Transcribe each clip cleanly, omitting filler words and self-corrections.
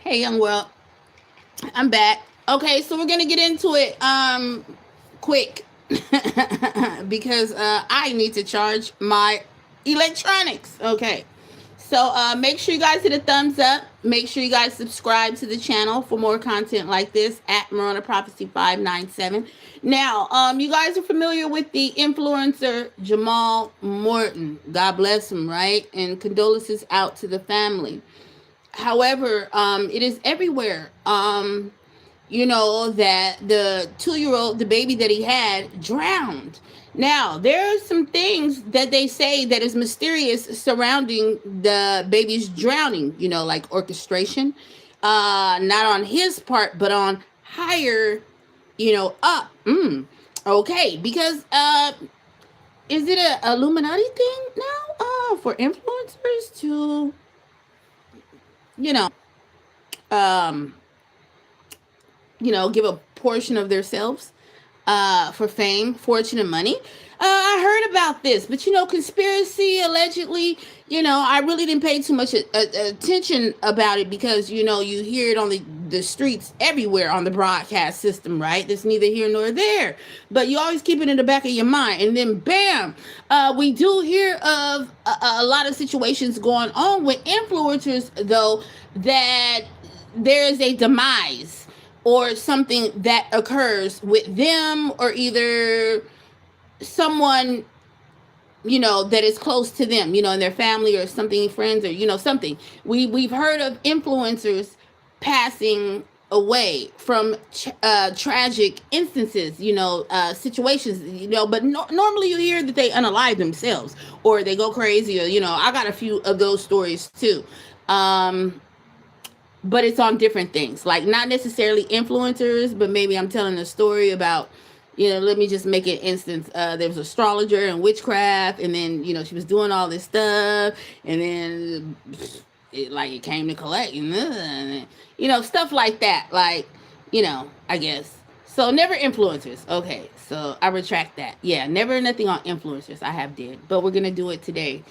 Hey, young world, I'm back. Okay, so we're gonna get into it quick because I need to charge my electronics. Okay, so make sure you guys hit a thumbs up. Make sure you guys subscribe to the channel for more content like this at Morona Prophecy 597. Now, you guys are familiar with the influencer Jamal Morton. God bless him, right? And condolences out to the family. However, it is everywhere. That the 2 year old, the baby that he had, drowned. Now, there are some things that they say that is mysterious surrounding the baby's drowning, like orchestration. Not on his part, but on higher, up. Okay, because is it a Illuminati thing now? For influencers to, you know, um, give a portion of themselves for fame, fortune, and money. I heard about this, but conspiracy allegedly. I really didn't pay too much attention about it because you hear it on the streets everywhere on the broadcast system, right? That's neither here nor there, but you always keep it in the back of your mind, and then bam, we do hear of a lot of situations going on with influencers, though, that there is a demise or something that occurs with them or either someone that is close to them, in their family or something, friends, or something. We've heard of influencers passing away from tragic instances, situations, but normally you hear that they unalive themselves or they go crazy, or I got a few of those stories too. But it's on different things, like not necessarily influencers, but maybe I'm telling a story about, let me just make an instance. There was an astrologer and witchcraft, and then, she was doing all this stuff, and then it came to collect, and stuff like that. Like, I guess. So never influencers. Okay, so I retract that. Yeah, never nothing on influencers. I have did, but we're going to do it today.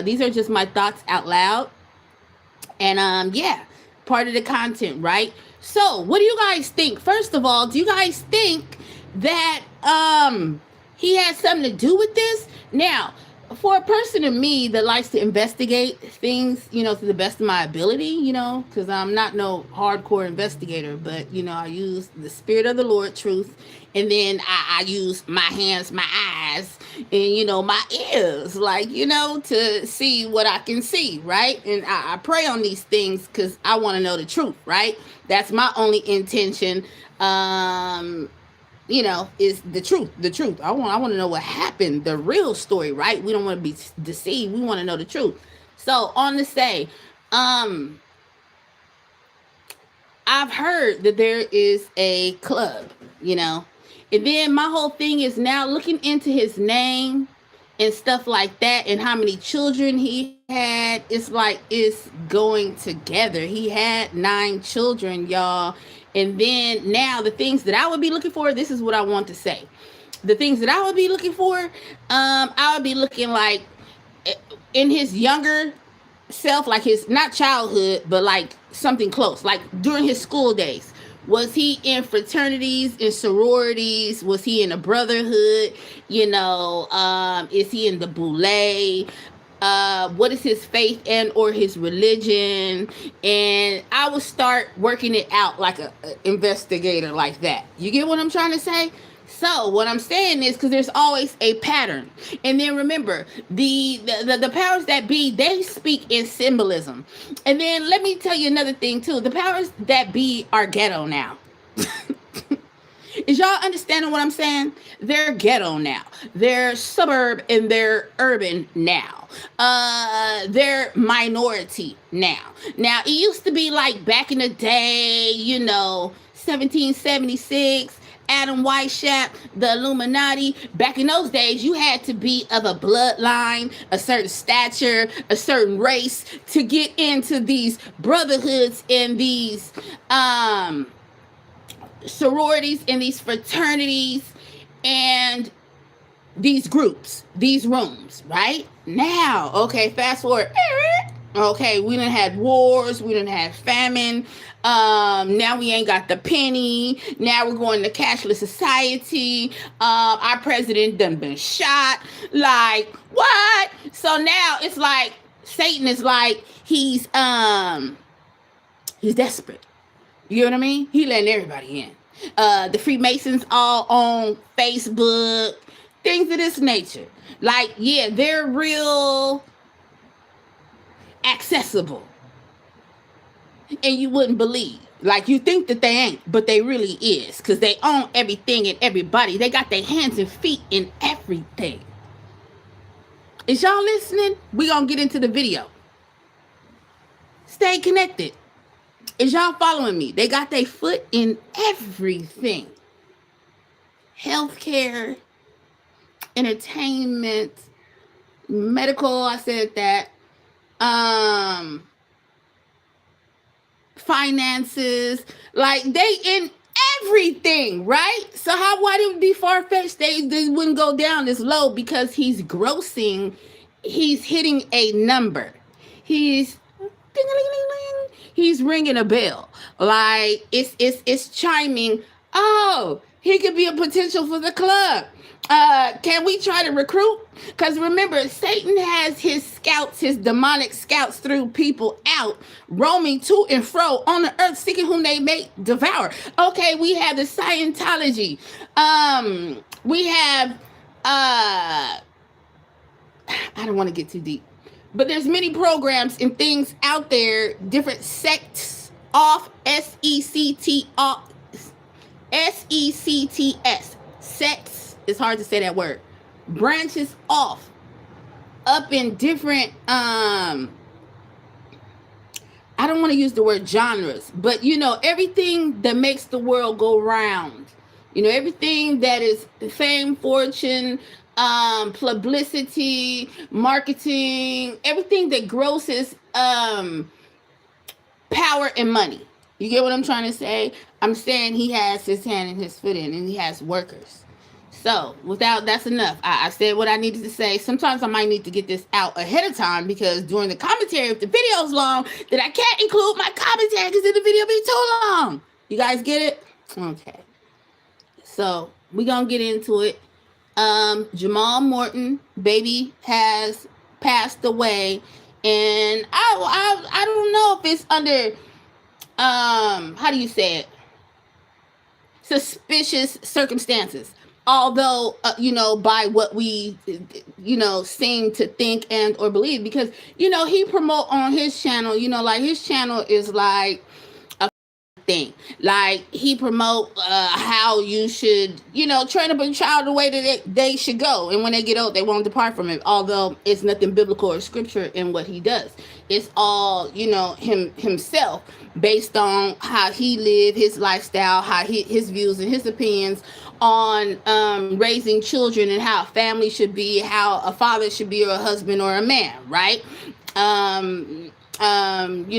These are just my thoughts out loud. And yeah, part of the content, right? So, what do you guys think? First of all, do you guys think that he has something to do with this? Now, for a person of me that likes to investigate things, to the best of my ability, because I'm not no hardcore investigator, but I use the spirit of the Lord, truth, and then I use my hands, my eyes, and my ears, like, to see what I can see, right? And I pray on these things because I want to know the truth, right? That's my only intention. Is the truth. The truth. I want to know what happened, the real story, right? We don't want to be deceived. We want to know the truth. So on to say, I've heard that there is a club, and then my whole thing is now looking into his name and stuff like that, and how many children he had. It's like it's going together. He had 9 children, y'all. And then now the things that I would be looking for, this is what I want to say. The things that I would be looking for, I would be looking like in his younger self, like his, not childhood, but like something close, like during his school days. Was he in fraternities and sororities? Was he in a brotherhood? Is he in the boule? What is his faith and or his religion? And I would start working it out like a investigator like that. You get what I'm trying to say? So what I'm saying is, because there's always a pattern. And then remember, the powers that be, they speak in symbolism. And then let me tell you another thing too. The powers that be are ghetto now. Is y'all understanding what I'm saying? They're ghetto now. They're suburb and they're urban now. They're minority now. Now, it used to be like back in the day, 1776, Adam Weishaupt, the Illuminati. Back in those days, you had to be of a bloodline, a certain stature, a certain race to get into these brotherhoods and these sororities and these fraternities and these groups, these rooms, right? Now, okay, fast forward. Okay, we done had wars, we done had famine. Now we ain't got the penny. Now we're going to cashless society. Our president done been shot. Like, what? So now it's like Satan is like he's desperate. You know what I mean? He letting everybody in. The Freemasons all on Facebook, things of this nature. Like, yeah, they're real accessible, and you wouldn't believe. Like, you think that they ain't, but they really is, because they own everything and everybody. They got their hands and feet in everything. Is y'all listening? We gonna get into the video. Stay connected. Is y'all following me? They got their foot in everything. Healthcare, entertainment, medical, I said that. Finances, like they in everything, right? So why would it be far-fetched they wouldn't go down this low? Because he's grossing, he's hitting a number, he's he's ringing a bell, like it's chiming. Oh, he could be a potential for the club. Can we try to recruit? Because remember, Satan has his scouts, his demonic scouts through people out, roaming to and fro on the earth, seeking whom they may devour. Okay, we have the Scientology. We have, I don't want to get too deep, but there's many programs and things out there, different sects off, S-E-C-T off, S-E-C-T-S, sects. It's hard to say that word. Branches off, up in different, I don't want to use the word genres, but you know, everything that makes the world go round. You know, everything that is fame, fortune, publicity, marketing, everything that grosses power and money. You get what I'm trying to say? I'm saying he has his hand and his foot in, and he has workers. So, that's enough. I said what I needed to say. Sometimes I might need to get this out ahead of time, because during the commentary, if the video's long, then I can't include my commentary because then the video be too long. You guys get it? Okay. So, we're going to get into it. Jamal Morton, baby, has passed away. And I don't know if it's under, how do you say it? Suspicious circumstances. Although, you know, by what we, you know, seem to think and or believe, because, you know, he promote on his channel, you know, like his channel is like a thing. Like, he promote how you should, you know, train up a child the way that they should go. And when they get old, they won't depart from it. Although it's nothing biblical or scripture in what he does. It's all, you know, himself, based on how he lived, his lifestyle, how his views and his opinions on raising children, and how a family should be, how a father should be, or a husband or a man, right? You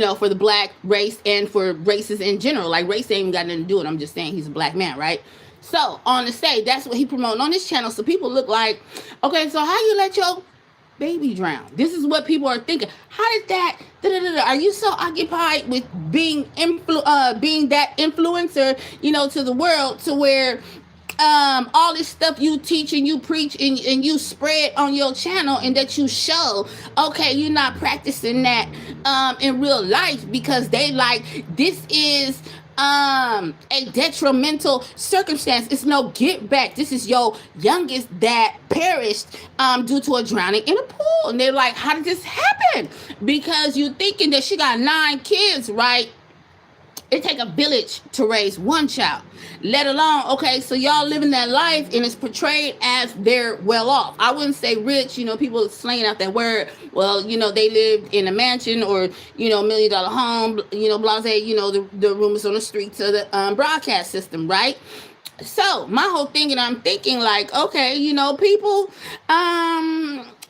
know, for the black race and for races in general. Like, race ain't even got nothing to do with it. I'm just saying he's a black man, right? So, on the stage, that's what he promoting on his channel. So people look like, okay, so how you let your baby drown? This is what people are thinking. How did that, are you so occupied with being that influencer, you know, to the world, to where all this stuff you teach and you preach and you spread on your channel, and that you show, okay, you're not practicing that in real life, because they like, this is a detrimental circumstance. It's no get back. This is your youngest that perished due to a drowning in a pool. And they're like, how did this happen? Because you thinking that she got 9 kids, right? It take a village to raise one child, let alone, okay, so y'all living that life, and it's portrayed as they're well off. I wouldn't say rich, you know, people slaying out that word. Well, you know, they lived in a mansion, or, you know, $1 million home, you know, blase, you know, the rumors on the streets of the broadcast system, right? So my whole thing, and I'm thinking like, okay, you know, people,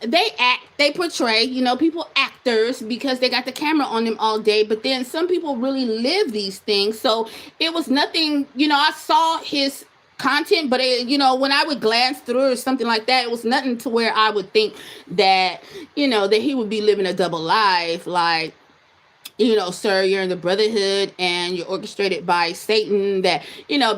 they act, they portray, you know, people actors, because they got the camera on them all day, but then some people really live these things. So it was nothing, you know, I saw his content, but when I would glance through or something like that, it was nothing to where I would think that, that he would be living a double life. Like, sir, you're in the brotherhood and you're orchestrated by Satan that,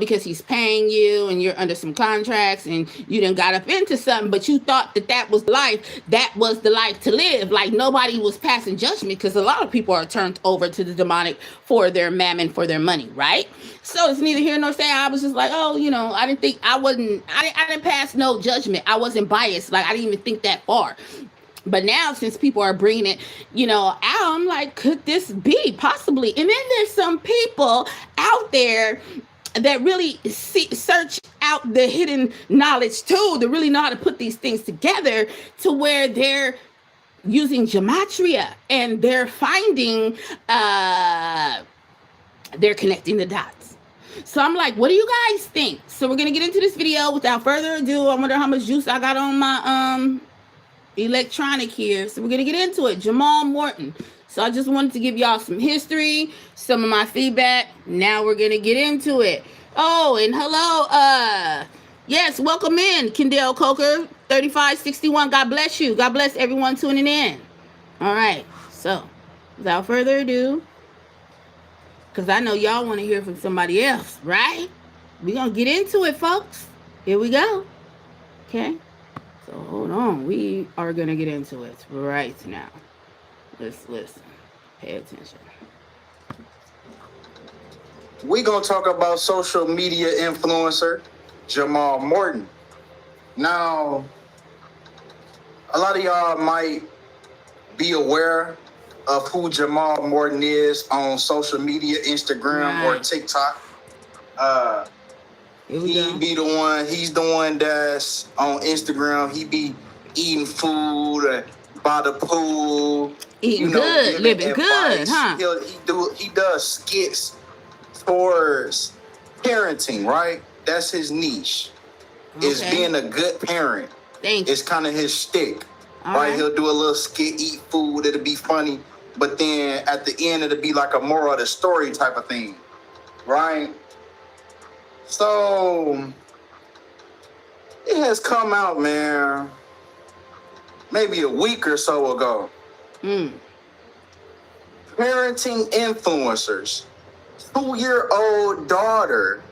because he's paying you and you're under some contracts and you done got up into something, but you thought that was life. That was the life to live. Like nobody was passing judgment because a lot of people are turned over to the demonic for their mammon, for their money, right? So it's neither here nor there. I was just like, oh, I didn't think I didn't pass no judgment. I wasn't biased. Like I didn't even think that far. But now, since people are bringing it, out, I'm like, could this be possibly? And then there's some people out there that really search out the hidden knowledge too, to really know how to put these things together to where they're using gematria and they're finding, they're connecting the dots. So I'm like, what do you guys think? So we're going to get into this video without further ado. I wonder how much juice I got on my, electronic here. So we're gonna get into it. Jamal Morton. So I just wanted to give y'all some history, some of my feedback. Now we're gonna get into it. Oh, and hello, yes, welcome in, Kendall Coker 3561. God bless you. God bless everyone tuning in. All right, so without further ado, because I know y'all want to hear from somebody else, right? We're gonna get into it, folks. Here we go. Okay. So hold on, we are gonna get into it right now. Let's listen, pay attention. We're gonna talk about social media influencer Jamal Morton. Now, a lot of y'all might be aware of who Jamal Morton is on social media, Instagram or TikTok. He's the one that's on Instagram. He be eating food by the pool. Eating good, living good, huh? He does skits towards parenting, right? That's his niche. Okay. Is being a good parent. It's kind of his shtick. Right? He'll do a little skit, eat food, it'll be funny. But then at the end, it'll be like a moral of the story type of thing, right? So it has come out, man, maybe a week or so ago. Parenting influencers. 2-year-old daughter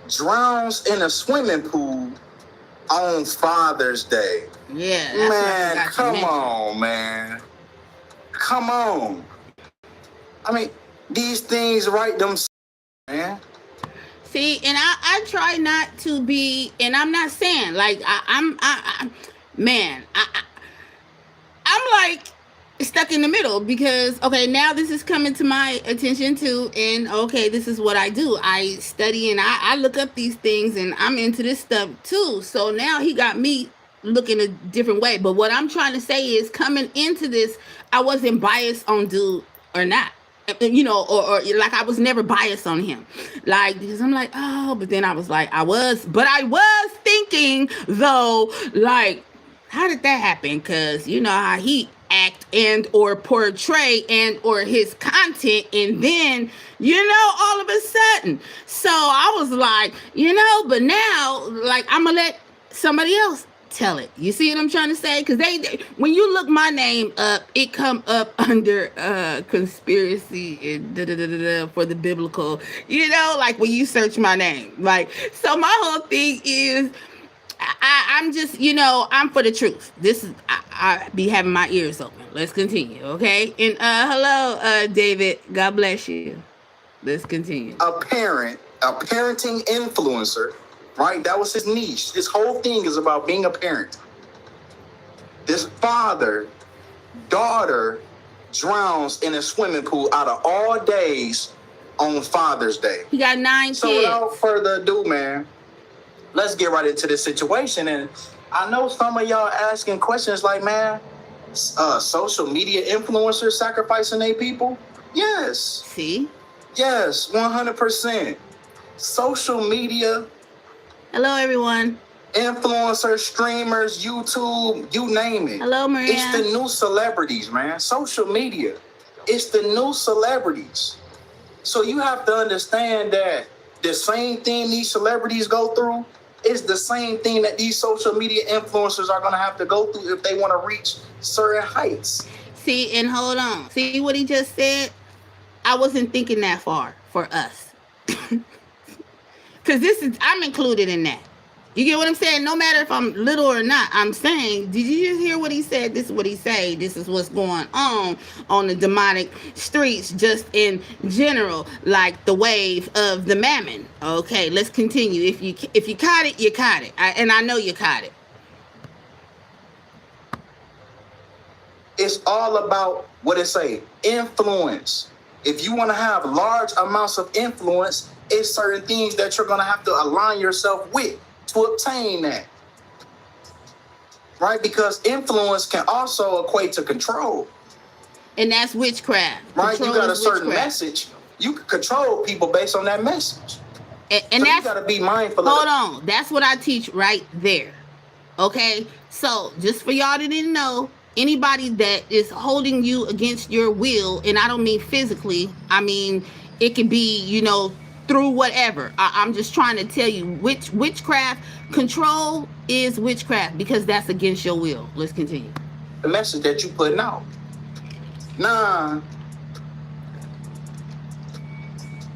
drowns in a swimming pool on Father's Day. Yeah, man, come on, man. Come on. I mean, these things write themselves, man. See, and I try not to be, and I'm not saying like I'm like stuck in the middle because okay, now this is coming to my attention too, and okay, this is what I do. I study and I look up these things, and I'm into this stuff too. So now he got me looking a different way. But what I'm trying to say is, coming into this, I wasn't biased on dude or not. Or like I was never biased on him, like, because I'm like, oh, but then I was thinking though, like, how did that happen? Because you know how he act and or portray and or his content, and then all of a sudden, so I was like, but now, like, I'm gonna let somebody else tell it. You see what I'm trying to say? Because they when you look my name up, it come up under conspiracy and for the biblical, like when you search my name. Like, so my whole thing is, I'm just, I'm for the truth. This is, I be having my ears open. Let's continue, okay? And hello, David. God bless you. Let's continue. A parenting influencer, right? That was his niche. His whole thing is about being a parent. This daughter drowns in a swimming pool out of all days on Father's Day. He got 9 kids. So without further ado, man, let's get right into this situation. And I know some of y'all asking questions like, man, social media influencers sacrificing their people? Yes. See? Yes, 100%. Social media. Hello, everyone. Influencers, streamers, YouTube, you name it. Hello, Maria. It's the new celebrities, man. Social media. It's the new celebrities. So you have to understand that the same thing these celebrities go through is the same thing that these social media influencers are going to have to go through if they want to reach certain heights. See, and hold on. See what he just said? I wasn't thinking that far for us. Because I'm included in that. You get what I'm saying? No matter if I'm little or not, I'm saying, did you just hear what he said? This is what he said. This is what's going on the demonic streets, just in general, like the wave of the mammon. Okay, let's continue. If you caught it, you caught it. And I know you caught it. It's all about what it say, influence. If you want to have large amounts of influence, it's certain things that you're going to have to align yourself with to obtain that, right? Because influence can also equate to control, and that's witchcraft, right? You got a certain message, you can control people based on that message, and so that's, you got to be mindful. Hold on, that's what I teach right there. Okay, so just for y'all that didn't know, anybody that is holding you against your will, and I don't mean physically, I mean it could be, through whatever. I'm just trying to tell you, witchcraft control is witchcraft, because that's against your will. Let's continue. The message that you putting out. Nah.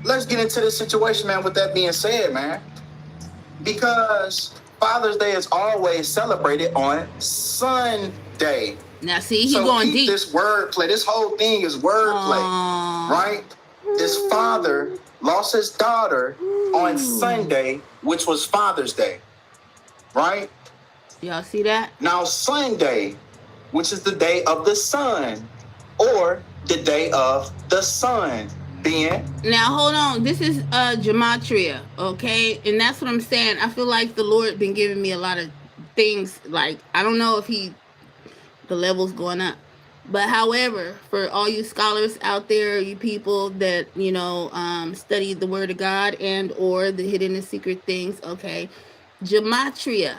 Let's get into this situation, man, with that being said, man. Because Father's Day is always celebrated on Sunday. Now, see, he's going deep. This wordplay, this whole thing is wordplay, right? This father lost his daughter on Sunday, which was Father's Day, right? Y'all see that? Now, Sunday, which is the day of the sun, or the day of the sun, being. Now, hold on. This is gematria, okay? And that's what I'm saying. I feel like the Lord been giving me a lot of things. Like, I don't know if the level's going up. But however, for all you scholars out there, you people that, study the word of God and or the hidden and secret things, okay, gematria,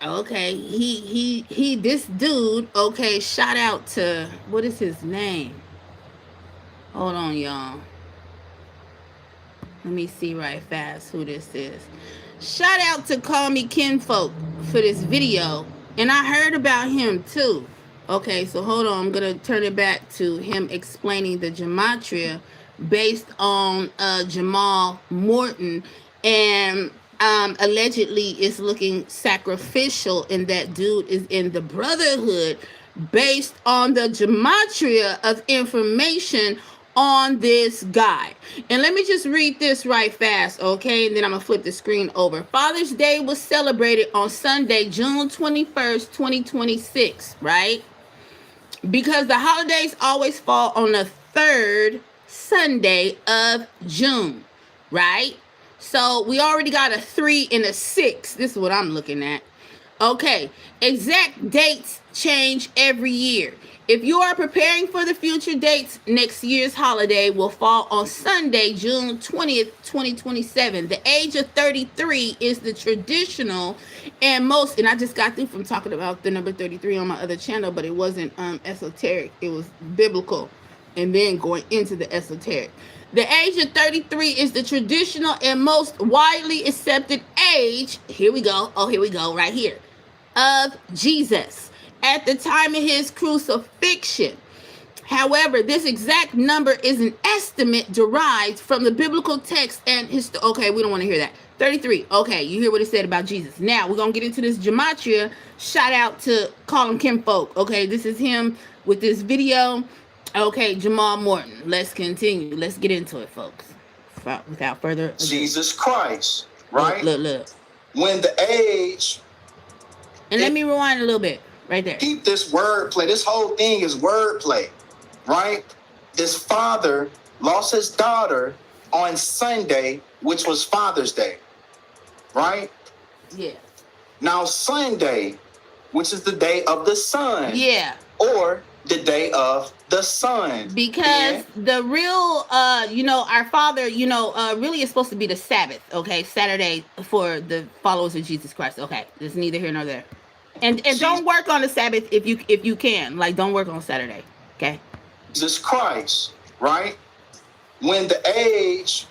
okay, he this dude, okay, shout out to, what is his name? Hold on, y'all. Let me see right fast who this is. Shout out to Call Me Kinfolk for this video. And I heard about him too. Okay, so hold on. I'm going to turn it back to him explaining the gematria based on Jamal Morton. And allegedly it's looking sacrificial, and that dude is in the Brotherhood based on the gematria of information on this guy. And let me just read this right fast, okay? And then I'm gonna flip the screen over. Father's Day was celebrated on Sunday, June 21st, 2026, right? Because the holidays always fall on the third Sunday of June, right? So we already got a 3 and a 6. This is what I'm looking at. Okay, exact dates change every year. If you are preparing for the future dates, next year's holiday will fall on Sunday, June 20th, 2027. The age of 33 is the traditional and most, and I just got through from talking about the number 33 on my other channel, but it wasn't esoteric, it was biblical, and then going into the esoteric. The age of 33 is the traditional and most widely accepted age, here we go, right here, of Jesus at the time of his crucifixion. However, this exact number is an estimate derived from the biblical text and okay, we don't want to hear that. 33. Okay, you hear what it said about Jesus. Now, we're going to get into this gematria. Shout out to Call Him Kinfolk. Okay, this is him with this video. Okay, Jamal Morton. Let's continue. Let's get into it, folks. Without further ado. Jesus Christ, right? Look. When the age... And let me rewind a little bit. Right there. Keep this wordplay. This whole thing is wordplay, right? This father lost his daughter on Sunday, which was Father's Day, right? Yeah. Now Sunday, which is the day of the sun. Yeah. Or the day of the sun. Because the real, our Father, really is supposed to be the Sabbath, okay? Saturday for the followers of Jesus Christ. Okay, there's neither here nor there. And don't work on the Sabbath if you can. Like, don't work on Saturday, okay? Jesus Christ, right? When the age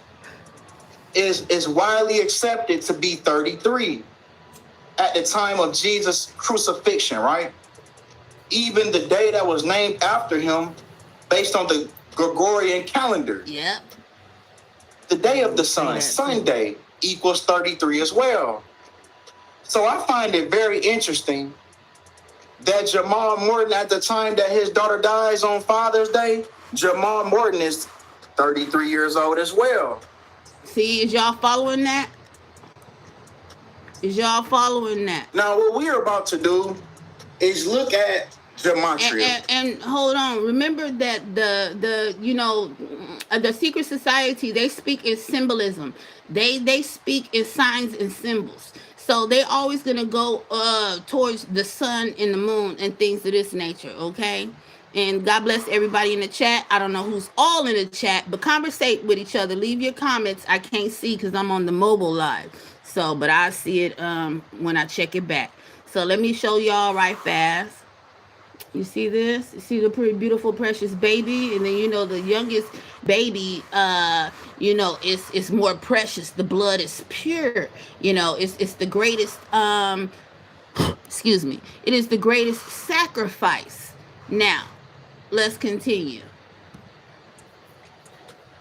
is widely accepted to be 33 at the time of Jesus' crucifixion, right? Even the day that was named after him, based on the Gregorian calendar. Yep. The day of the sun, Sunday, equals 33 as well. So I find it very interesting that Jamal Morton, at the time that his daughter dies on Father's Day, Jamal Morton is 33 years old as well. See, is y'all following that? Is y'all following that? Now, what we are about to do is look at gematria. And hold on. Remember that the secret society, they speak in symbolism. They speak in signs and symbols. So they always gonna go towards the sun and the moon and things of this nature. Okay. And God bless everybody in the chat. I don't know who's all in the chat, but conversate with each other. Leave your comments. I can't see because I'm on the mobile live. So, but I see it when I check it back. So let me show y'all right fast. You see this? You see the pretty beautiful precious baby, and then the youngest baby, it's more precious. The blood is pure. It's the greatest. Excuse me. It is the greatest sacrifice. Now, let's continue.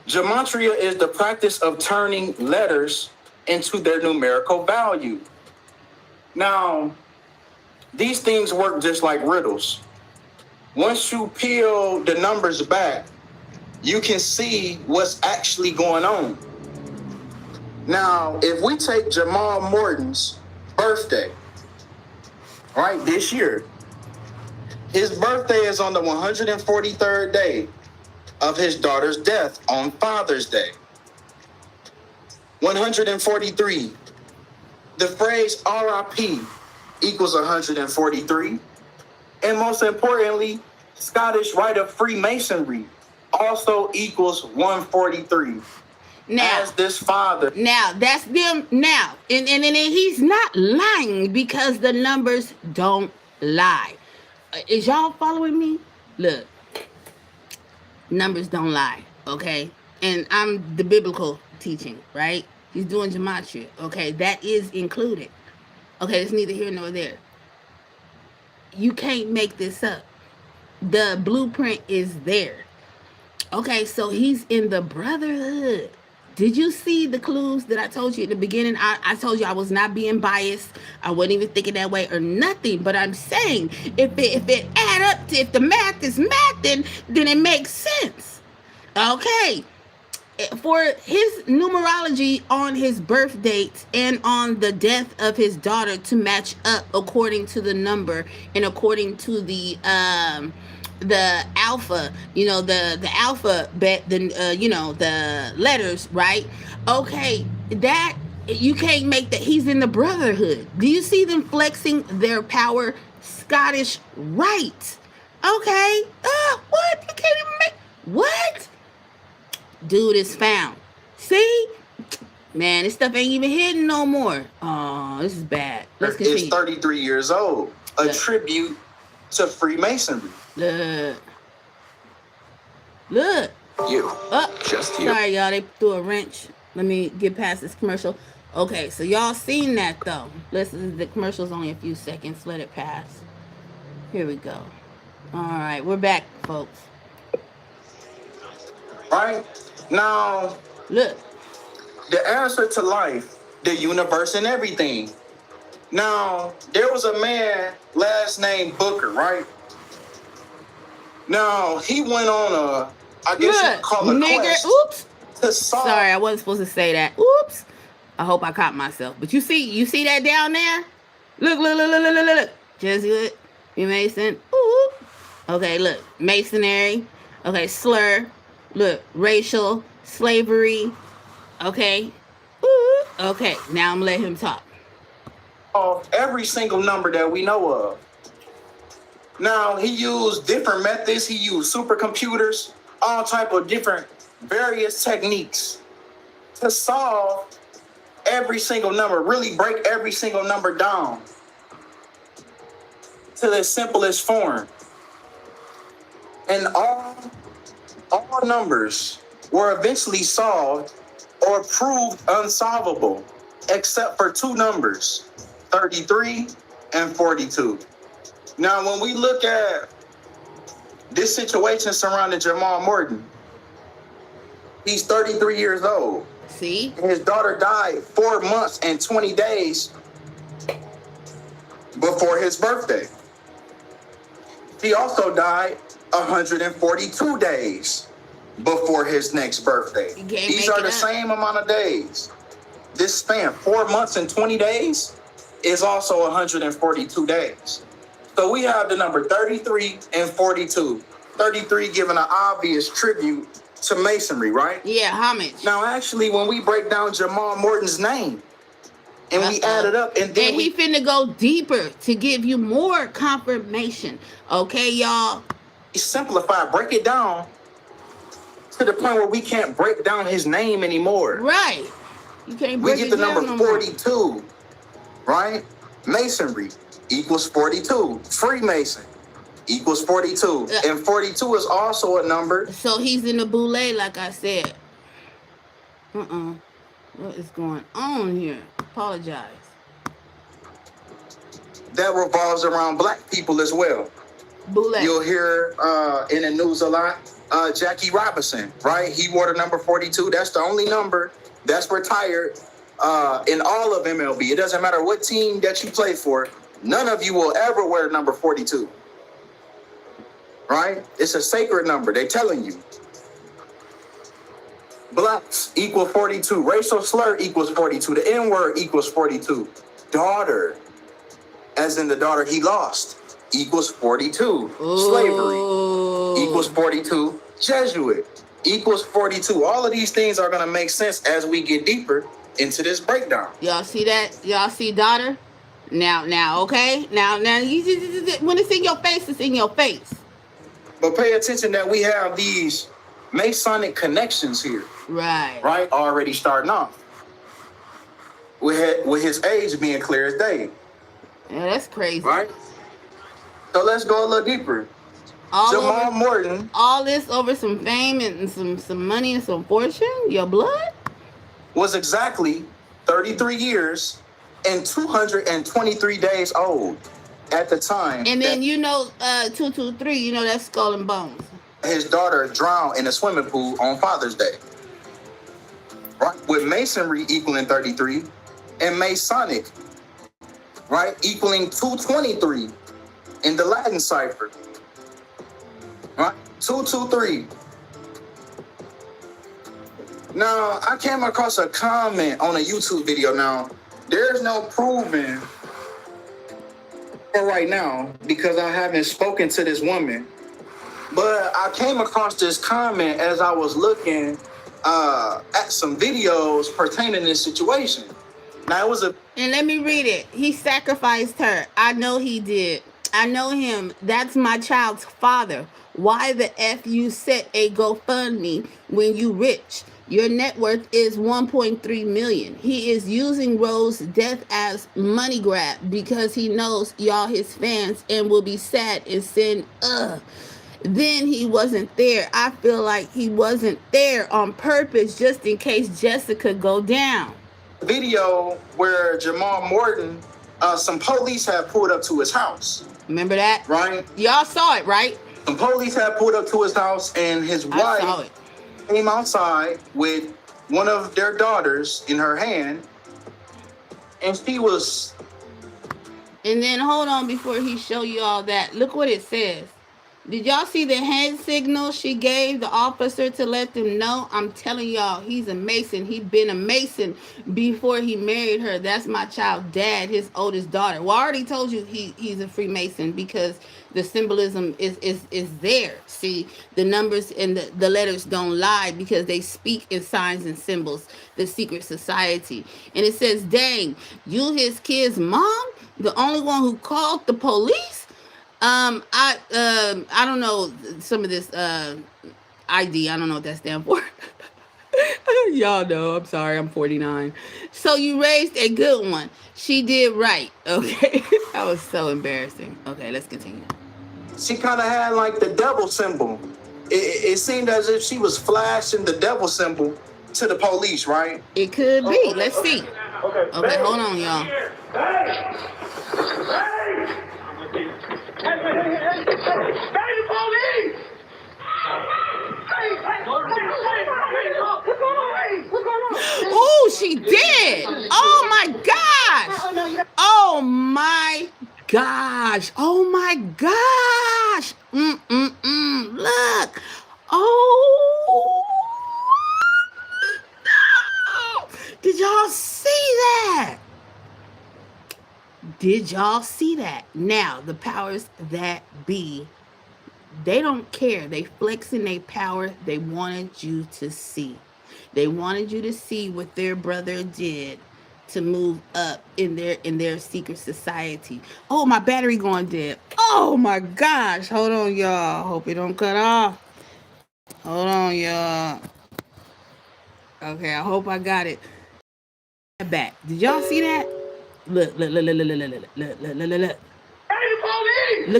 Gematria is the practice of turning letters into their numerical value. Now, these things work just like riddles. Once you peel the numbers back, you can see what's actually going on. Now, if we take Jamal Morton's birthday, right, this year, his birthday is on the 143rd day of his daughter's death on Father's Day. 143. The phrase RIP equals 143. And most importantly, Scottish Rite of Freemasonry also equals 143. Now, as this father. Now, that's them. Now, and he's not lying because the numbers don't lie. Is y'all following me? Look, numbers don't lie, okay? And I'm the biblical teaching, right? He's doing gematria, okay? That is included. Okay, it's neither here nor there. You can't make this up. The blueprint is there. Okay, so he's in the brotherhood. Did you see the clues that I told you at the beginning? I told you I was not being biased. I wasn't even thinking that way or nothing. But I'm saying if it add up to, if the math is mathing, then it makes sense. Okay. For his numerology on his birth date and on the death of his daughter to match up according to the number and according to the alpha, the alphabet, the letters, right? Okay, that you can't make that. He's in the brotherhood. Do you see them flexing their power? Scottish Rite. Okay. What? You can't even make what? Dude is found. See? Man, this stuff ain't even hidden no more. Oh, this is bad. Let's continue. It's 33 years old. A tribute to Freemasonry. Look. You. Just you. Sorry, y'all. They threw a wrench. Let me get past this commercial. Okay, so y'all seen that, though. Listen, the commercial's only a few seconds. Let it pass. Here we go. All right, we're back, folks. Right? Now, look. The answer to life, the universe, and everything. Now, there was a man last name Booker, right? Now, he went on I guess you could call it a quest. Oops. To solve. Sorry, I wasn't supposed to say that. Oops. I hope I caught myself. But you see that down there? Look. Jesuit, Mason. Ooh. Okay, look. Masonry. Okay, slur. Look, racial, slavery. Okay. Ooh. Okay, now I'm gonna let him talk. Every single number that we know of. Now, he used different methods. He used supercomputers, all type of different various techniques to solve every single number, really break every single number down to the simplest form. And all numbers were eventually solved or proved unsolvable, except for two numbers, 33 and 42. Now, when we look at this situation surrounding Jamal Morton, he's 33 years old. See? His daughter died 4 months and 20 days before his birthday. He also died 142 days before his next birthday. These are the same amount of days. This span, 4 months and 20 days, is also 142 days. So we have the number 33 and 42. 33 giving an obvious tribute to Masonry, right? Yeah, homage. Now, actually, when we break down Jamal Morton's name and we add it up, and then he finna go deeper to give you more confirmation. Okay, y'all? Simplify, break it down to the point where we can't break down his name anymore. Right. You can't break it down. We get the number 42, right? Masonry equals 42. Freemason equals 42. And 42 is also a number. So he's in the boule, like I said. What is going on here? Apologize. That revolves around black people as well. Boule. You'll hear in the news a lot, Jackie Robinson, right? He wore the number 42. That's the only number that's retired in all of MLB. It doesn't matter what team that you play for. None of you will ever wear number 42. Right? It's a sacred number. They're telling you. Blacks equal 42. Racial slur equals 42. The N-word equals 42. Daughter, as in the daughter he lost, equals 42. Ooh. Slavery equals 42. Jesuit equals 42. All of these things are going to make sense as we get deeper into this breakdown. Y'all see that? Y'all see daughter? Now, okay? Now, you when it's in your face, it's in your face. But pay attention that we have these Masonic connections here. Right. Right? Already starting off. With his age being clear as day. Yeah, that's crazy. Right? So let's go a little deeper. Jamal Morton. All this over some fame and some money and some fortune? Your blood? Was exactly 33 years and 223 days old at the time. And then 223, that's Skull and Bones. His daughter drowned in a swimming pool on Father's Day. Right? With Masonry equaling 33 and Masonic, right, equaling 223 in the Latin cipher. Right? 223. Now, I came across a comment on a YouTube video. Now, there's no proving for right now because I haven't spoken to this woman. But I came across this comment as I was looking at some videos pertaining to this situation. Now, it was And let me read it. He sacrificed her. I know he did. I know him. That's my child's father. Why the F you set a GoFundMe when you rich? Your net worth is 1.3 million. He is using Rose's death as money grab because he knows y'all his fans and will be sad and send Then he wasn't there. I feel like he wasn't there on purpose just in case Jessica go down. Video where Jamal Morton, some police had pulled up to his house. Remember that? Right? Y'all saw it, right? Some police had pulled up to his house and his wife came outside with one of their daughters in her hand. And she was... And then hold on before he show you all that. Look what it says. Did y'all see the hand signal she gave the officer to let them know? I'm telling y'all, he's a Mason. He'd been a Mason before he married her. That's my child's dad, his oldest daughter. Well, I already told you he's a Freemason because the symbolism is there. See, the numbers and the letters don't lie because they speak in signs and symbols, the secret society. And it says, dang, you his kid's mom? The only one who called the police? I don't know some of this ID. I don't know what that stands for. Y'all know. I'm sorry. I'm 49. So you raised a good one. She did right. Okay. That was so embarrassing. Okay, let's continue. She kind of had like the devil symbol. It seemed as if she was flashing the devil symbol to the police, right? It could be. Let's see. Okay, hold on, y'all. Oh, she did. Oh my gosh. Oh my gosh. Oh my gosh. Look. Oh. No. Did y'all see that? Did y'all see that? Now, the powers that be, they don't care. They flexing their power. They wanted you to see. They wanted you to see what their brother did to move up in their secret society. Oh, my battery going dead. Oh my gosh. Hold on, y'all. Hope it don't cut off. Hold on, y'all. Okay, I hope I got it back. Did y'all see that? Look. Look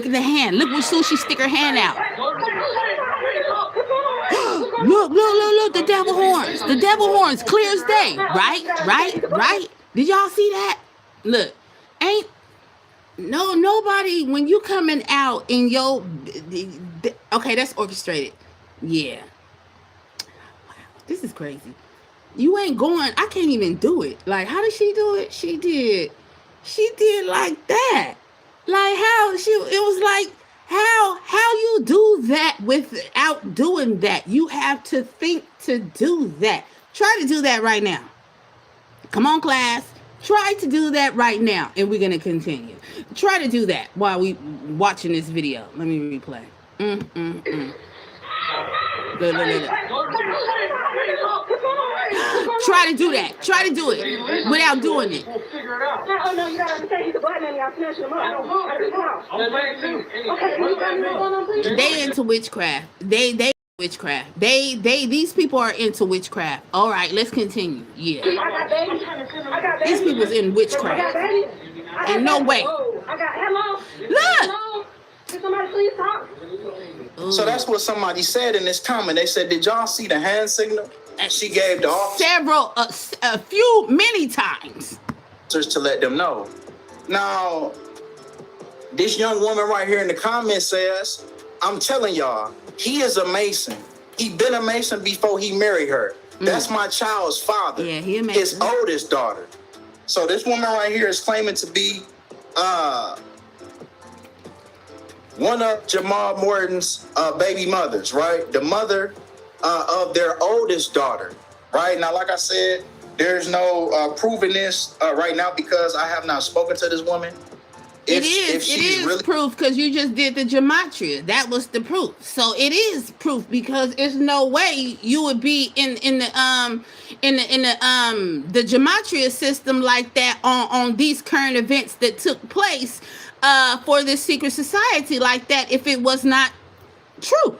at the hand. Look when Sushi stick her hand out. Look, the devil horns. The devil horns, clear as day. Right? Did y'all see that? Look, ain't nobody, when you coming out in your, okay, that's orchestrated. Yeah. Wow, this is crazy. You ain't going, I can't even do it. Like, how did she do it? She did like that. Like it was like, how you do that without doing that? You have to think to do that. Try to do that right now. Come on, class. Try to do that right now. And we're going to continue. Try to do that while we watching this video. Let me replay. Look. Try to do that. Try to do it without doing it. Oh no, you gotta understand he's a black man. Y'all snatching him up. They into witchcraft. They witchcraft. These people are into witchcraft. All right, let's continue. Yeah. These people's in witchcraft. In no way. I got hello. Look. Can somebody please talk? So that's what somebody said in this comment. They said, "Did y'all see the hand signal she gave the officers?" Many times. To let them know. Now, this young woman right here in the comments says, "I'm telling y'all, he is a Mason. He been a Mason before he married her. That's my child's father. Yeah, he a Mason. His oldest daughter." So this woman right here is claiming to be one of Jamal Morton's baby mothers, right? The mother of their oldest daughter, right? Now, like I said, there's no proving this right now because I have not spoken to this woman. It is really proof because you just did the gematria. That was the proof. So it is proof because there's no way you would be in the gematria system like that on these current events that took place for this secret society like that if it was not true.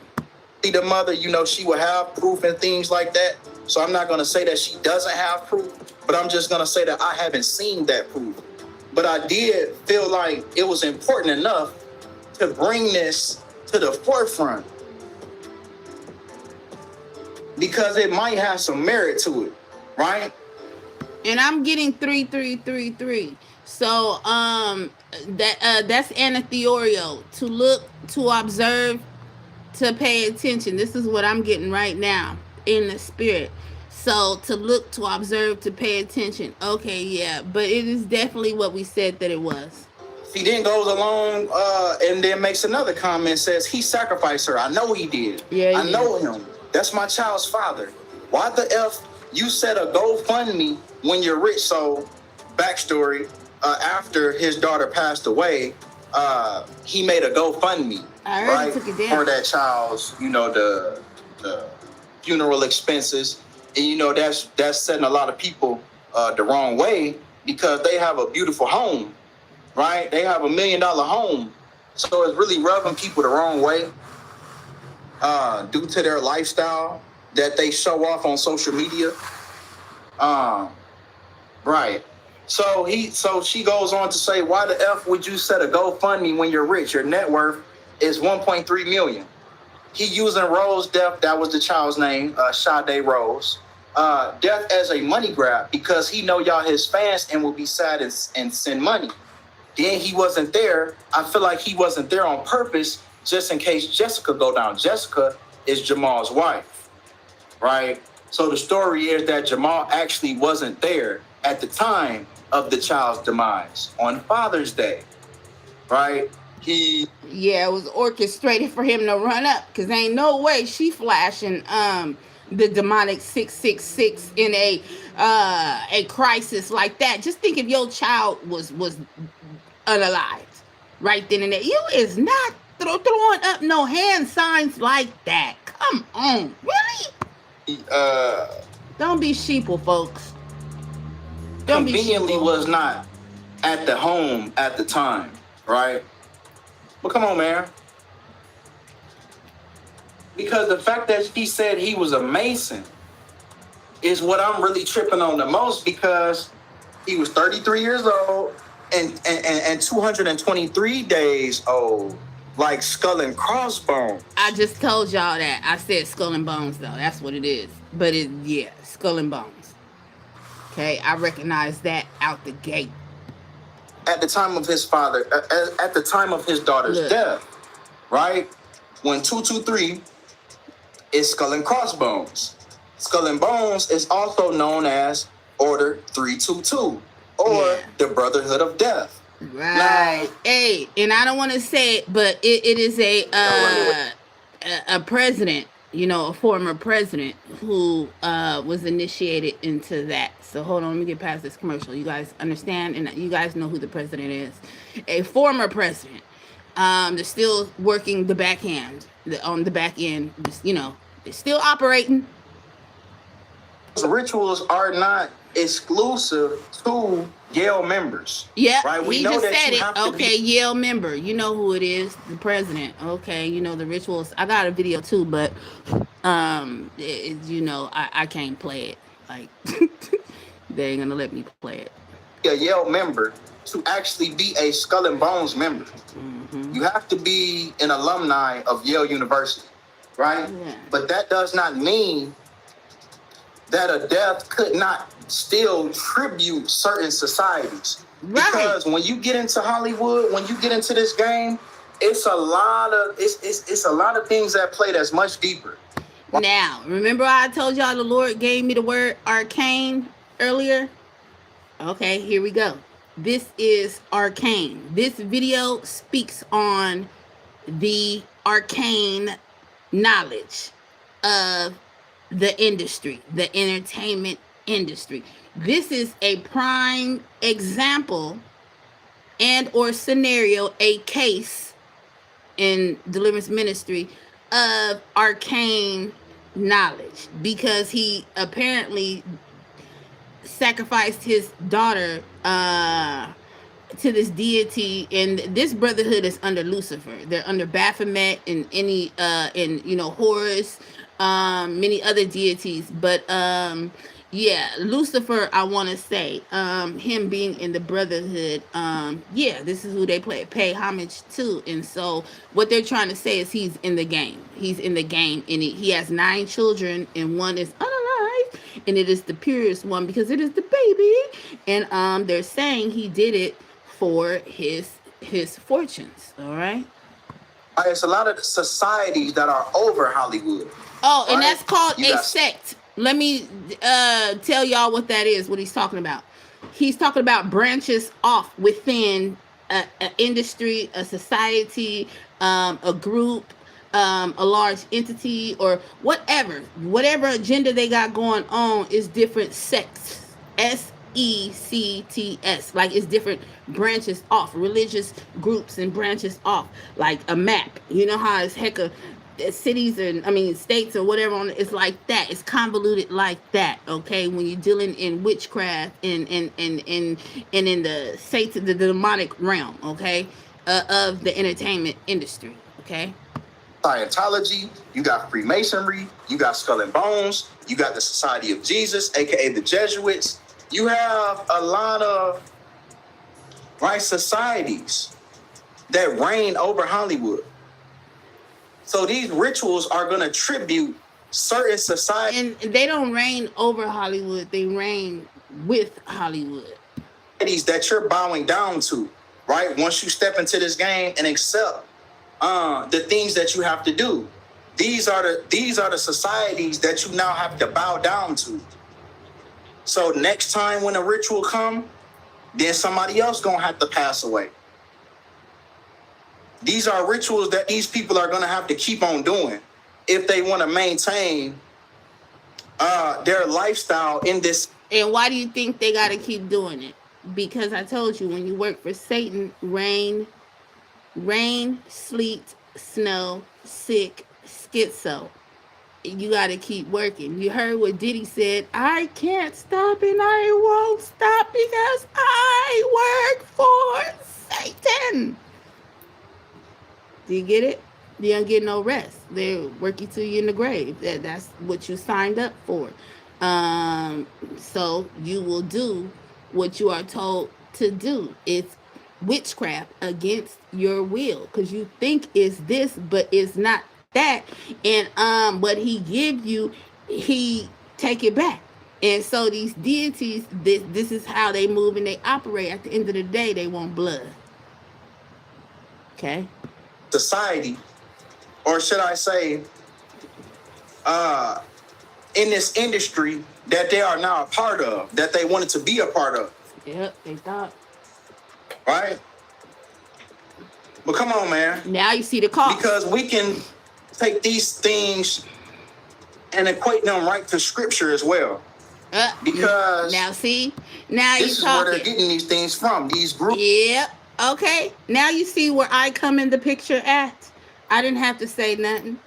The mother, she will have proof and things like that. So I'm not going to say that she doesn't have proof, but I'm just going to say that I haven't seen that proof. But I did feel like it was important enough to bring this to the forefront because it might have some merit to it, right? And I'm getting 3333. So that's anatheorio, to look, to observe, to pay attention. This is what I'm getting right now in the spirit. So to look, to observe, to pay attention. Okay, yeah, but it is definitely what we said that it was. He then goes along and then makes another comment, says he sacrificed her. I know he did. Yeah, I know him. That's my child's father. Why the F you said a GoFundMe when you're rich? So backstory, after his daughter passed away, he made a GoFundMe, right? Took it down. For that child's, the funeral expenses. And that's setting a lot of people the wrong way because they have a beautiful home, right? They have $1 million home. So it's really rubbing people the wrong way due to their lifestyle that they show off on social media. Right. So she goes on to say, why the F would you set a GoFundMe when you're rich? Your net worth is $1.3 million. He using Rose Death, that was the child's name, Sade Rose. death as a money grab because he know y'all his fans and will be sad and send money. Then he wasn't there. I feel like he wasn't there on purpose just in case Jessica go down. Jessica is Jamal's wife, right? So the story is that Jamal actually wasn't there at the time of the child's demise on Father's Day, right? Yeah, it was orchestrated for him to run up because ain't no way she flashing the demonic 666 in a crisis like that. Just think if your child was unalived right then and there. You is not throwing up no hand signs like that. Come on, really? Don't be sheeple, folks. Don't conveniently be was not at the home at the time, right? But come on, man. Because the fact that he said he was a Mason is what I'm really tripping on the most, because he was 33 years old and 223 days old, like Skull and Crossbones. I just told y'all that. I said Skull and Bones, though. That's what it is. But yeah, Skull and Bones. Okay, I recognize that out the gate. At the time of his father, at the time of his daughter's death, right? When 223 is Skull and Crossbones. Skull and Bones is also known as Order 322 or the Brotherhood of Death. Right. Now, hey, and I don't want to say it, but it is a president, you know, a former president who was initiated into that. So hold on, let me get past this commercial. You guys understand, and you guys know who the president is. A former president. They're still working the backhand, on the back end. You know, they're still operating. Rituals are not exclusive to Yale members. Yeah, right? We just said it. Okay, Yale member. You know who it is, the president. Okay, you know the rituals. I got a video too, but you know, I can't play it. Like they ain't gonna let me play it. A Yale member to actually be a Skull and Bones member. Mm-hmm. You have to be an alumni of Yale University, right? Yeah. But that does not mean that a death could not still tribute certain societies. Right. Because when you get into Hollywood, when you get into this game, it's a lot of it's a lot of things that play that's much deeper. Now, remember I told y'all the Lord gave me the word arcane earlier? Okay, here we go. This is arcane. This video speaks on the arcane knowledge of the industry, the entertainment industry. This is a prime example and or scenario, a case in deliverance ministry of arcane knowledge, because he apparently sacrificed his daughter to this deity, and this brotherhood is under Lucifer. They're under Baphomet and and you know, Horus, many other deities, but yeah, Lucifer, I want to say, him being in the brotherhood, yeah, this is who they pay homage to. And so what they're trying to say is he's in the game. He's in the game, and he has 9 children, and one is unalive, and it is the purest one because it is the baby. And they're saying he did it for his fortunes. All right. It's a lot of societies that are over Hollywood. Oh, and that's called a sect. Let me tell y'all what that is, what he's talking about. He's talking about branches off within an industry, a society, a group, a large entity, or whatever agenda they got going on is different sects. SECTS, like it's different branches off, religious groups and branches off, like a map. You know how it's heck of cities and states or whatever on it's like that. It's convoluted like that. Okay, when you're dealing in witchcraft and in the Satan, the demonic realm, okay, of the entertainment industry. Okay, Scientology, you got Freemasonry, you got Skull and Bones, you got the Society of Jesus, aka the Jesuits. You have a lot of societies that reign over Hollywood. So these rituals are going to tribute certain society, and they don't reign over Hollywood, they reign with Hollywood. That you're bowing down to, right? Once you step into this game and accept the things that you have to do, these are the societies that you now have to bow down to. So next time when a ritual come, then somebody else gonna have to pass away. These are rituals that these people are gonna have to keep on doing if they want to maintain their lifestyle in this. And why do you think they got to keep doing it? Because I told you, when you work for Satan, rain, sleet, snow, sick, schizo, you got to keep working. You heard what Diddy said, I can't stop and I won't stop because I work for Satan. Do you get it? You don't get no rest. They work you till you're in the grave. That's what you signed up for. So you will do what you are told to do. It's witchcraft against your will, because you think it's this, but it's not that. And what he give you, he take it back. And so these deities, this is how they move and they operate. At the end of the day, they want blood. Okay? Society, or should I say, in this industry that they are now a part of, that they wanted to be a part of. Yep, they thought. Right? But come on, man. Now you see the cost. Because we can take these things and equate them right to scripture as well. Because now see, now this is where they're getting these things from, these groups. Yep. Okay. Now you see where I come in the picture at. I didn't have to say nothing.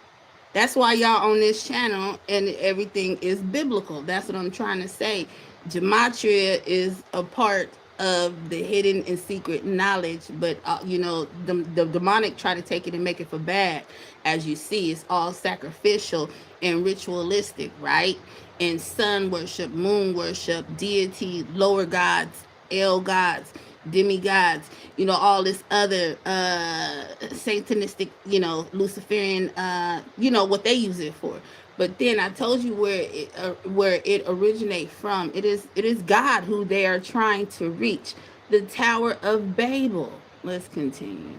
That's why y'all on this channel and everything is biblical. That's what I'm trying to say. Gematria is a part of the hidden and secret knowledge, but the demonic try to take it and make it for bad. As you see, it's all sacrificial and ritualistic, right? And sun worship, moon worship, deity, lower gods, el gods, demigods, all this other satanistic, Luciferian, what they use it for. But then I told you where it originates from. It is God who they are trying to reach. The Tower of Babel. Let's continue.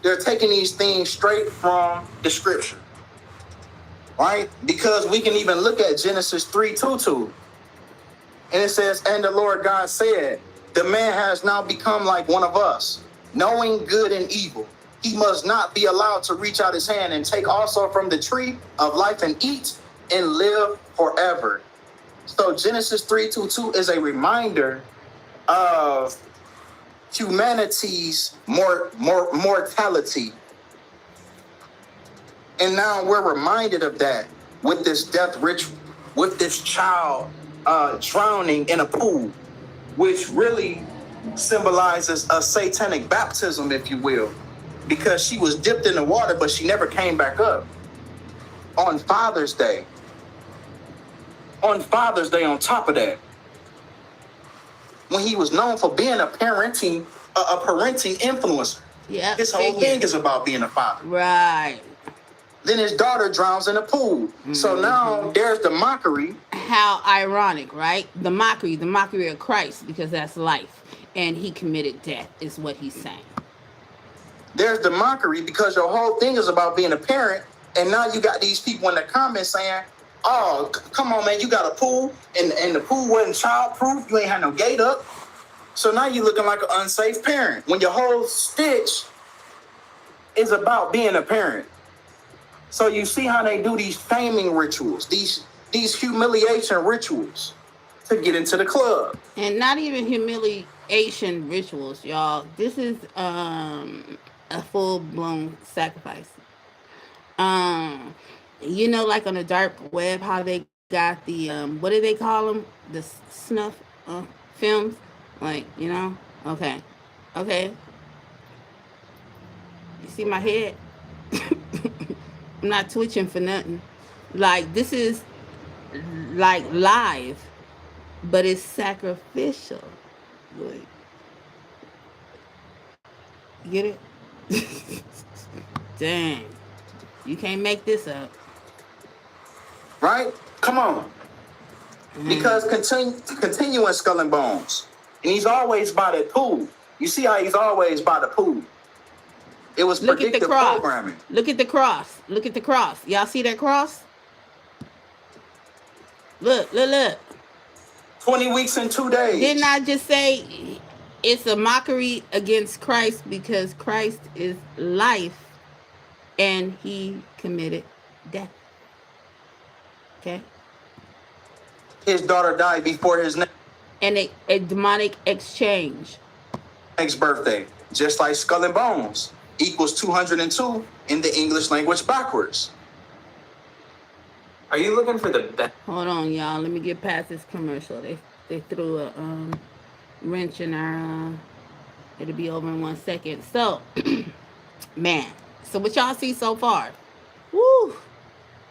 They're taking these things straight from the scripture, right? Because we can even look at Genesis 3:2, and it says, "And the Lord God said, the man has now become like one of us, knowing good and evil. He must not be allowed to reach out his hand and take also from the tree of life and eat and live forever." So Genesis 3:2 is a reminder of humanity's mortality. And now we're reminded of that with this death ritual, with this child drowning in a pool, which really symbolizes a satanic baptism, if you will, because she was dipped in the water, but she never came back up. On Father's Day, on top of that, when he was known for being a parenting influencer. Yeah, his whole thing is about being a father. Right. Then his daughter drowns in a pool. Mm-hmm. So now there's the mockery. How ironic, right? The mockery of Christ, because that's life. And he committed death, is what he's saying. There's the mockery because your whole thing is about being a parent. And now you got these people in the comments saying, oh, come on, man, you got a pool and the pool wasn't childproof. You ain't had no gate up. So now you're looking like an unsafe parent when your whole stitch is about being a parent. So you see how they do these faming rituals, these humiliation rituals to get into the club. And not even humiliation rituals, y'all. This is a full-blown sacrifice. Like on the dark web, how they got the, what do they call them? The snuff films? Like, Okay. You see my head? I'm not twitching for nothing. Like, this is like live, but it's sacrificial. Like, get it? Dang. You can't make this up. right? Come on. Because continue in Skull and Bones. And he's always by that pool. You see how he's always by the pool. It was predictive programming. Look at the cross. Look at the cross. Y'all see that cross? Look. 20 weeks and 2 days. Didn't I just say it's a mockery against Christ because Christ is life and he committed death? Okay. His daughter died before his and a demonic exchange. Next birthday, just like Skull and Bones, equals 202 in the English language backwards. Are you looking for the best? Hold on, y'all. Let me get past this commercial. They threw a wrench in our. It'll be over in 1 second. So, man. So what y'all see so far? Woo,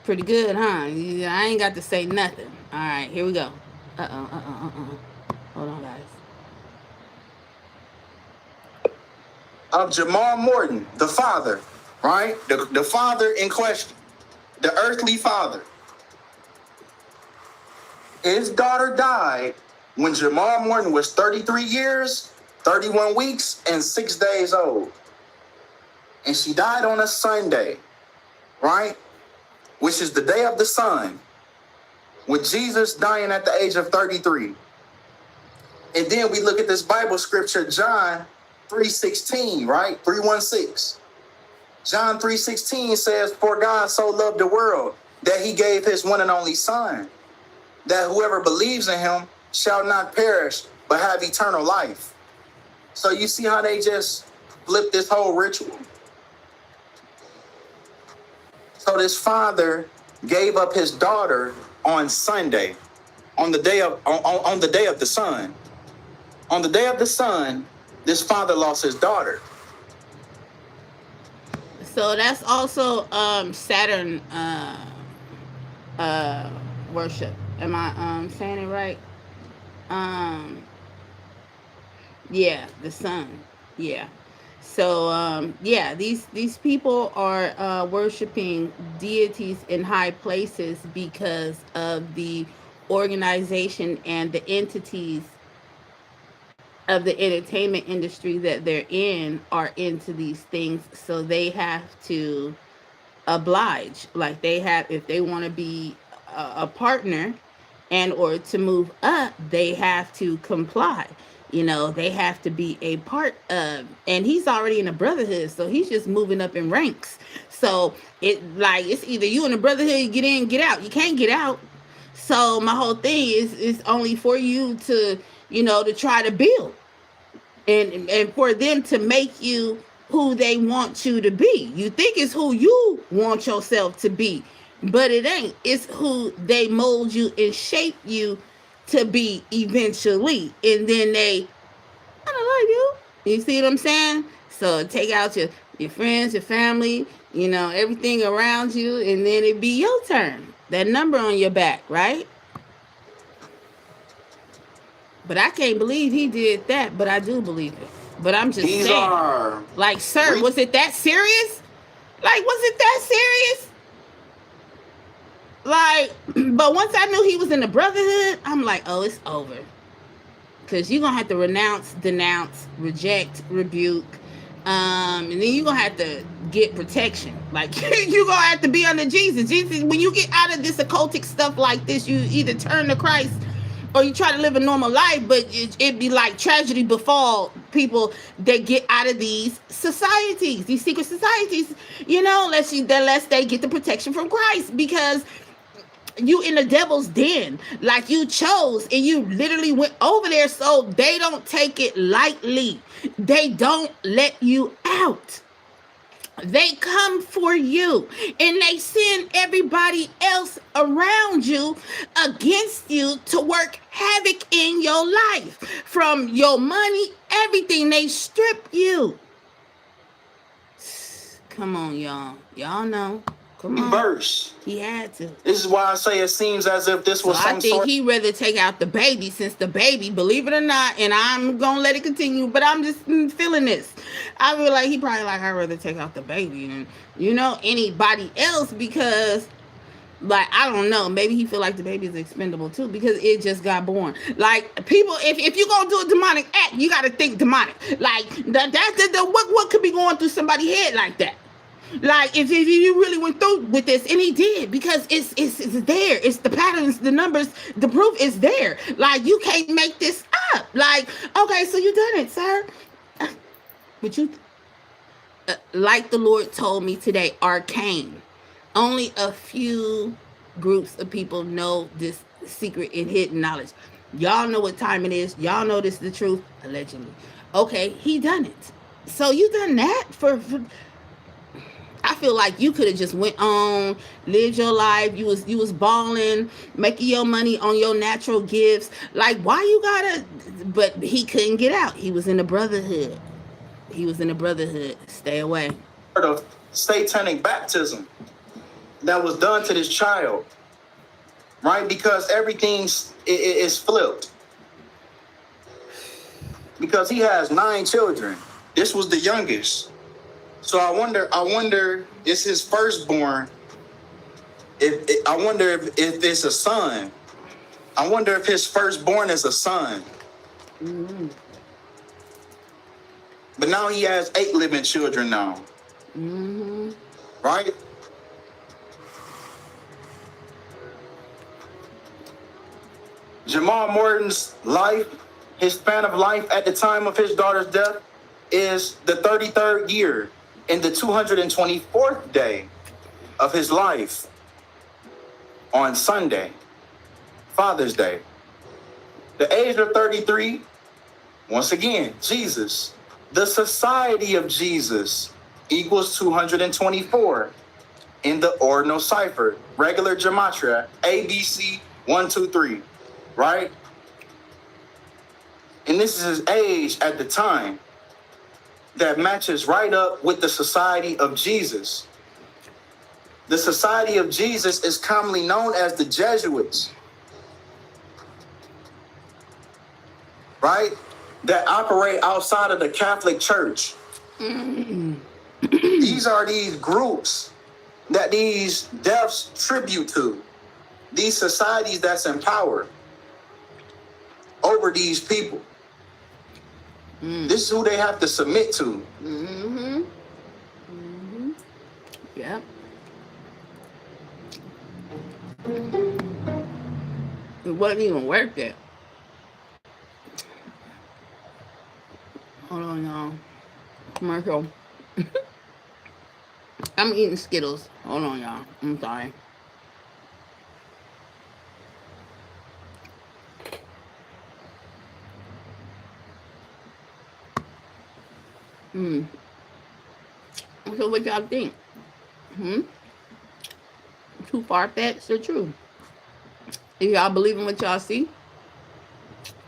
pretty good, huh? I ain't got to say nothing. All right, here we go. Hold on, guys. Of Jamal Morton, the father, right? The father in question, the earthly father. His daughter died when Jamal Morton was 33 years, 31 weeks, and 6 days old. And she died on a Sunday, right? Which is the day of the sun, with Jesus dying at the age of 33. And then we look at this Bible scripture, John 3:16, right? 3:16. John 3:16 says, "For God so loved the world that he gave his one and only son, that whoever believes in him shall not perish, but have eternal life." So you see how they just flipped this whole ritual? So this father gave up his daughter on Sunday, on the day of the sun. On the day of the sun, this father lost his daughter. So that's also Saturn worship. Am I saying it right? Yeah, the sun. Yeah. So yeah, these people are worshiping deities in high places because of the organization and the entities of the entertainment industry that they're in are into these things. So they have to oblige. Like they have, if they want to be a partner and or to move up, they have to comply. You know, they have to be a part of, and he's already in a brotherhood, so he's just moving up in ranks. So it's either you in the brotherhood, you get in, get out. You can't get out. So my whole thing is only for you to, to try to build and for them to make you who they want you to be. You think it's who you want yourself to be, but it ain't. It's who they mold you and shape you to be eventually, and then I don't like you. You see what I'm saying? So take out your friends, your family, everything around you, and then it be your turn. That number on your back, right? But I can't believe he did that, but I do believe it. But I'm just saying, like, sir, was it that serious? Like, was it that serious? Like, but once I knew he was in the brotherhood, I'm like, oh, it's over. Because you're going to have to renounce, denounce, reject, rebuke. And then you're going to have to get protection. Like, you're going to have to be under Jesus. Jesus, when you get out of this occultic stuff like this, you either turn to Christ or you try to live a normal life, but it'd be like tragedy befall people that get out of these societies, these secret societies, unless they get the protection from Christ, because you in the devil's den, like you chose and you literally went over there, so they don't take it lightly. They don't let you out. They come for you and they send everybody else around you against you to work havoc in your life. From your money, everything, they strip you. Come on, y'all. Y'all know. Come on. Verse. He had to. This is why I say it seems as if this was I think he'd rather take out the baby, since the baby, believe it or not, and I'm going to let it continue, but I'm just feeling this. I feel like he probably I'd rather take out the baby than, anybody else, because Like, I don't know. Maybe he feel like the baby is expendable too because it just got born. Like, people, if you gonna do a demonic act, you got to think demonic. Like, what could be going through somebody's head like that? Like, if you really went through with this, and he did, because it's there. It's the patterns, the numbers, the proof is there. Like, you can't make this up. Like, okay, so you done it, sir. But you, like the Lord told me today, arcane. Only a few groups of people know this secret and hidden knowledge. Y'all know what time it is. Y'all know this is the truth, allegedly. Okay, he done it. So you done that for I feel like you could have just went on, lived your life. You was balling, making your money on your natural gifts. Like, why you gotta? But he couldn't get out. He was in the brotherhood. Stay away. Of satanic baptism that was done to this child, right? Because everything is flipped. Because he has 9 children. This was the youngest. So I wonder, it's his firstborn. I wonder if it's a son. I wonder if his firstborn is a son. Mm-hmm. But now he has 8 living children now. Mm-hmm. Right? Jamal Morton's life, his span of life at the time of his daughter's death is the 33rd year and the 224th day of his life on Sunday, Father's Day. The age of 33, once again, Jesus. The society of Jesus equals 224 in the ordinal cipher, regular gematria, ABC 123, right? And this is his age at the time that matches right up with the society of Jesus. The society of Jesus is commonly known as the Jesuits, right? That operate outside of the Catholic Church. These are these groups that these deaths tribute to. These societies that's in power over these people. This is who they have to submit to. Mm-hmm. Mm-hmm. Yep. It wasn't even worth it. Hold on, y'all. Commercial. I'm eating Skittles. Hold on, y'all. I'm sorry. So what y'all think? Too far-fetched or true? If y'all believe in what y'all see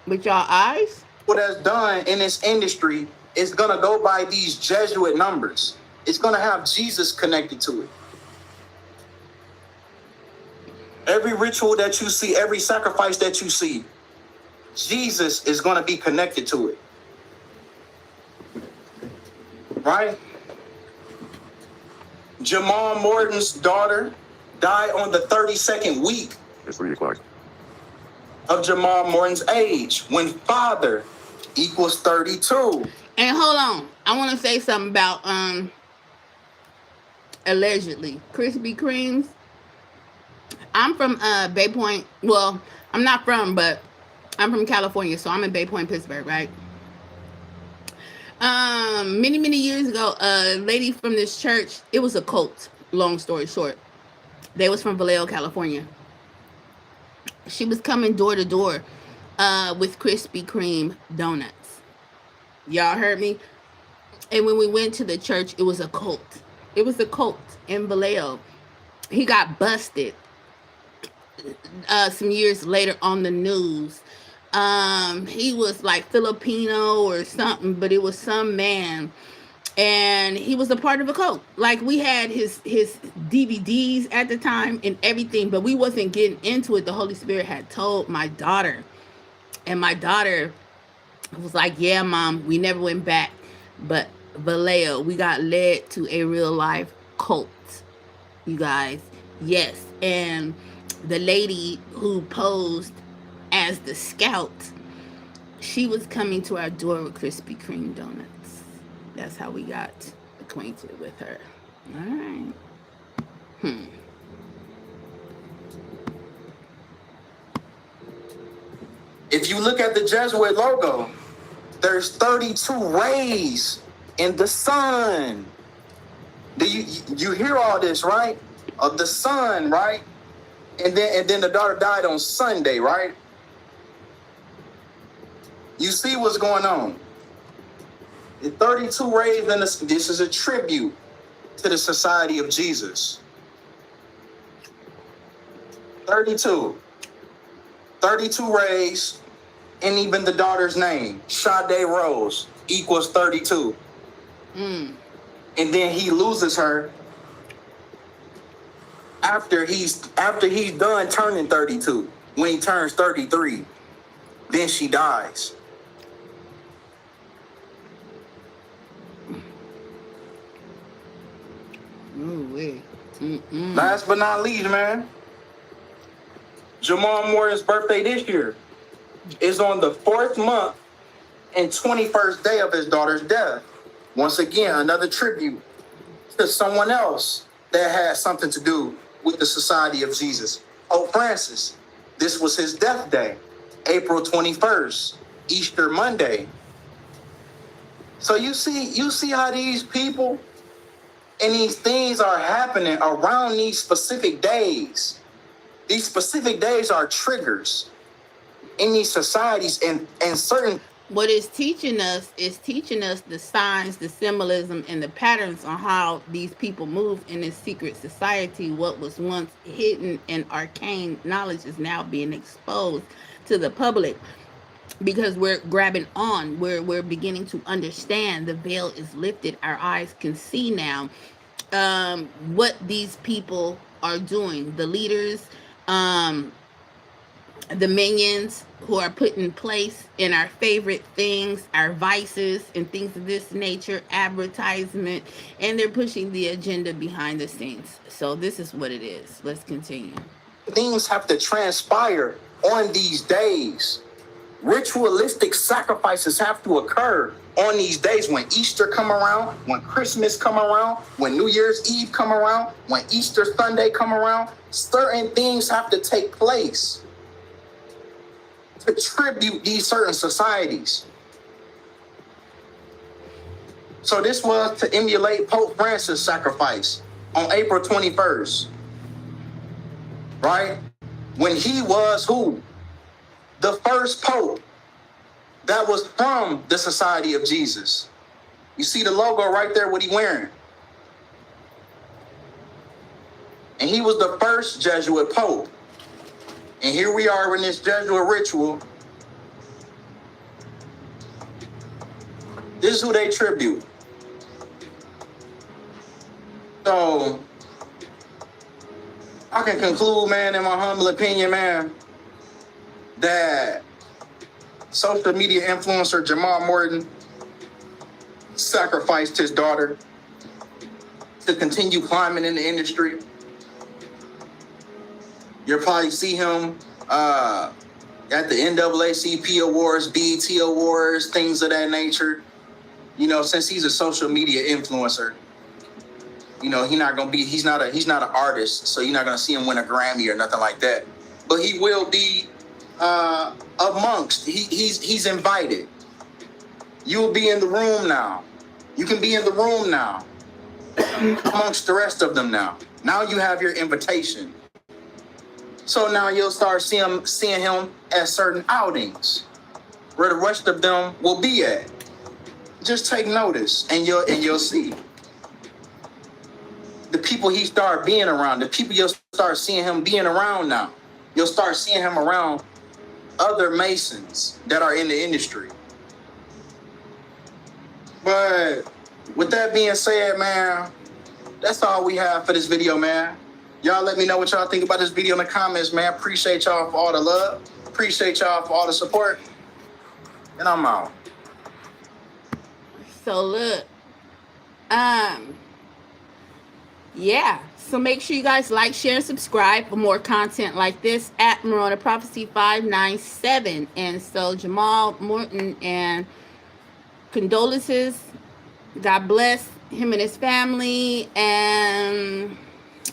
with y'all eyes? What that's done in this industry is gonna go by these Jesuit numbers. It's gonna have Jesus connected to it. Every ritual that you see, every sacrifice that you see, Jesus is gonna be connected to it. Right? Jamal Morton's daughter died on the 32nd week. It's 3 o'clock. Of Jamal Morton's age, when father equals 32. And hold on, I want to say something about allegedly Krispy Kremes. I'm from Bay Point. Well, I'm not from, but I'm from California, so I'm in Bay Point, Pittsburgh, right? Many years ago, a lady from this church, it was a cult, long story short. They was from Vallejo, California. She was coming door to door with Krispy Kreme donuts. Y'all heard me? And when we went to the church, it was a cult. It was a cult in Vallejo. He got busted some years later on the news. He was like Filipino or something, but it was some man. And he was a part of a cult. Like, we had his DVDs at the time and everything, but we wasn't getting into it. The Holy Spirit had told my daughter. And my daughter was like, yeah, Mom, we never went back. But Vallejo, we got led to a real life cult. You guys, Yes, and the lady who posed as the scout, she was coming to our door with Krispy Kreme donuts. That's how we got acquainted with her. All right. If you look at the Jesuit logo, there's 32 rays in the sun. Do you hear all this, right? Of the sun, right? And then the daughter died on Sunday, right? You see what's going on. The 32 rays in this is a tribute to the Society of Jesus. 32 rays, and even the daughter's name, Sade Rose, equals 32. And then he loses her after he's done turning 32. When he turns 33, then she dies. Last but not least, man, Jamal Morton's birthday this year is on the 4th month and 21st day of his daughter's death. Once again, another tribute to someone else that had something to do with the Society of Jesus. Pope Francis, this was his death day, April 21st, Easter Monday. So you see how these people and these things are happening around these specific days. These specific days are triggers in these societies and certain. What it's teaching us is the signs, the symbolism, and the patterns on how these people move in this secret society. What was once hidden and arcane knowledge is now being exposed to the public because we're grabbing on. We're beginning to understand. The veil is lifted. Our eyes can see now what these people are doing. The leaders, the minions who are put in place in our favorite things, our vices and things of this nature, advertisement, and they're pushing the agenda behind the scenes. So this is what it is. Let's continue. Things have to transpire on these days. Ritualistic sacrifices have to occur on these days. When Easter come around, when Christmas come around, when New Year's Eve come around, when Easter Sunday come around, certain things have to take place to tribute these certain societies. So this was to emulate Pope Francis' sacrifice on April 21st, right? When he was who? The first pope that was from the Society of Jesus. You see the logo right there, what he wearing. And he was the first Jesuit pope. And here we are in this Jesuit ritual. This is who they tribute. So I can conclude, man, in my humble opinion, man, that social media influencer Jamal Morton sacrificed his daughter to continue climbing in the industry. You'll probably see him at the NAACP Awards, BET Awards, things of that nature. You know, since he's a social media influencer, you know, he's not an artist, so you're not gonna see him win a Grammy or nothing like that. But he will be amongst. He's invited. You'll be in the room now. You can be in the room now amongst the rest of them now. Now you have your invitation. So now you'll start seeing him at certain outings where the rest of them will be at. Just take notice, and you'll see the people he start being around. The people you'll start seeing him being around now. You'll start seeing him around other Masons that are in the industry. But with that being said, man, that's all we have for this video, man. Y'all let me know what y'all think about this video in the comments, man. Appreciate y'all for all the love. Appreciate y'all for all the support. And I'm out. So look, Yeah. So make sure you guys like, share, and subscribe for more content like this at Morona Prophecy 597. And so Jamal Morton, and condolences. God bless him and his family. And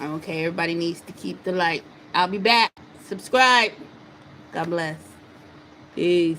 okay, everybody needs to keep the light. I'll be back. Subscribe. God bless. Peace.